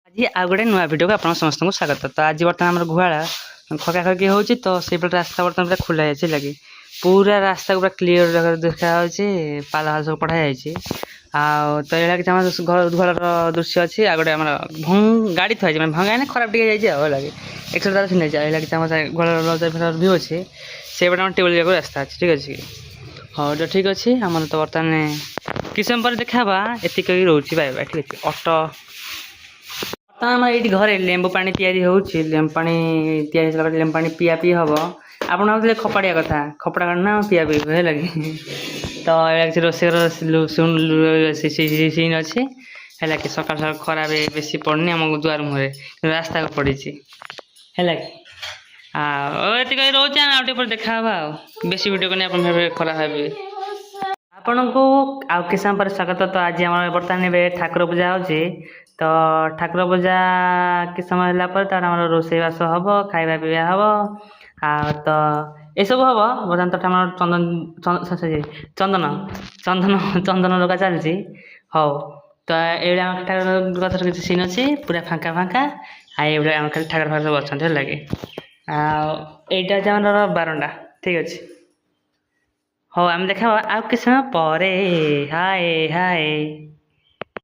ଆଜି ଆଉ ଗୋଟେ ନୂଆ ଭିଡ଼ିଓକୁ ଆପଣ ସମସ୍ତଙ୍କୁ ସ୍ୱାଗତ। ତ ଆଜି ବର୍ତ୍ତମାନ ଆମର ଗୁହାଳ ଖକାଖକି ହେଉଛି, ତ ସେଇପଟେ ରାସ୍ତା ବର୍ତ୍ତମାନ ପୁରା ଖୋଲା ହେଇଛି ଲାଗି ପୁରା ରାସ୍ତାକୁ ପୁରା କ୍ଲିଅର ଦେଖାଯାଉଛି, ପାଲ ହାଲ ସବୁ ପଢ଼ା ଯାଇଛି। ଆଉ ତ ଏଇଟା କିଛି ଆମର ଗୁହାଳର ଦୃଶ୍ୟ ଅଛି। ଆଉ ଗୋଟେ ଆମର ଗାଡ଼ି ଥୁଆ ହେଇଛି, ମାନେ ଭଙ୍ଗା ହେଇନି, ଖରାପ ଟିକେ ହେଇଯାଇଛି ଆଉ ଲାଗି ଏକ୍ସଟ୍ରା ତାର ଛିଣ୍ଡା ହେଇଛି। ଏଇଟା କିଛି ଆମର ଗୁହାଳର ଭିଉ ଅଛି, ସେଇପଟେ ଆମର ଟ୍ୟୁବଲ୍ ଯିବାକୁ ରାସ୍ତା ଅଛି, ଠିକ୍ ଅଛି। ହଉ ତ ଠିକ୍ ଅଛି, ଆମର ତ ବର୍ତ୍ତମାନ କିଛି ସମୟ ପରେ ଦେଖା ହେବା। ଏତିକି ରହୁଛି, ବାଏ ବାଏ, ଠିକ୍ ଅଛି। ଅଟୋ ଆମର ଏଇଠି ଘରେ ଲେମ୍ବୁ ପାଣି ତିଆରି ହେଉଛି। ଲେମ୍ବୁ ପାଣି ତିଆରି ହେଇସାରିଲା ପରେ ଲେମ୍ବୁ ପାଣି ପିଆ ପିଇ ହେବ। ଆପଣ ଭାବୁଥିଲେ ଖପାଡ଼ିଆ କଥା, ଖପଡ଼ା କାଢ଼ ନା ପିଆ ପିଇ ହେଲା କି। ତ ଏଇଟା କିଛି ରୋଷେଇର ସିନ୍ ଅଛି ହେଲା କି। ସକାଳୁ ସକାଳୁ ଖରା ବେଶୀ ପଡ଼ୁନି ଆମ ଦୁଆର ମୁହଁରେ, ରାସ୍ତାକୁ ପଡ଼ିଛି ହେଲା କି। ଆଉ ଏତିକି ରହୁଛି, ଆମେ ଆଉ ଟିକେ ପରେ ଦେଖା ହେବା। ଆଉ ବେଶୀ ଭିଡ଼ିଓ କରିନି, ଆପଣ ଭାବିବେ ଖରାପ ଭାବିବେ। ଆପଣଙ୍କୁ ଆଉ କିଛି ସମୟ ପରେ ସ୍ୱାଗତ। ତ ଆଜି ଆମର ବର୍ତ୍ତମାନ ଏବେ ଠାକୁର ପୂଜା ହେଉଛି। ତ ଠାକୁର ପୂଜା କିଛି ସମୟ ହେଲା ପରେ ତାର ଆମର ରୋଷେଇବାସ ହେବ, ଖାଇବା ପିଇବା ହେବ। ଆଉ ତ ଏସବୁ ହେବ। ବର୍ତ୍ତମାନ ତ ଆମର ଚନ୍ଦନ ଲଗା ଚାଲିଛି। ହଉ ତ ଏଇଭଳିଆ ଆମ ଠାକୁର ଗଛର କିଛି ସିନ୍ ଅଛି, ପୁରା ଫାଙ୍କା ଫାଙ୍କା। ଆଉ ଏଇଭଳିଆ ଆମ ଖାଲି ଠାକୁର ଫାକୁର ସବୁ ଅଛନ୍ତି ହେଲା କି। ଆଉ ଏଇଟା ହେଉଛି ଆମର ବାରଣ୍ଡା, ଠିକ୍ ଅଛି। ହଉ ଆମେ ଦେଖା ହେବା ଆଉ କିଛି ସମୟ ପରେ। ହାଏ ହାଏ।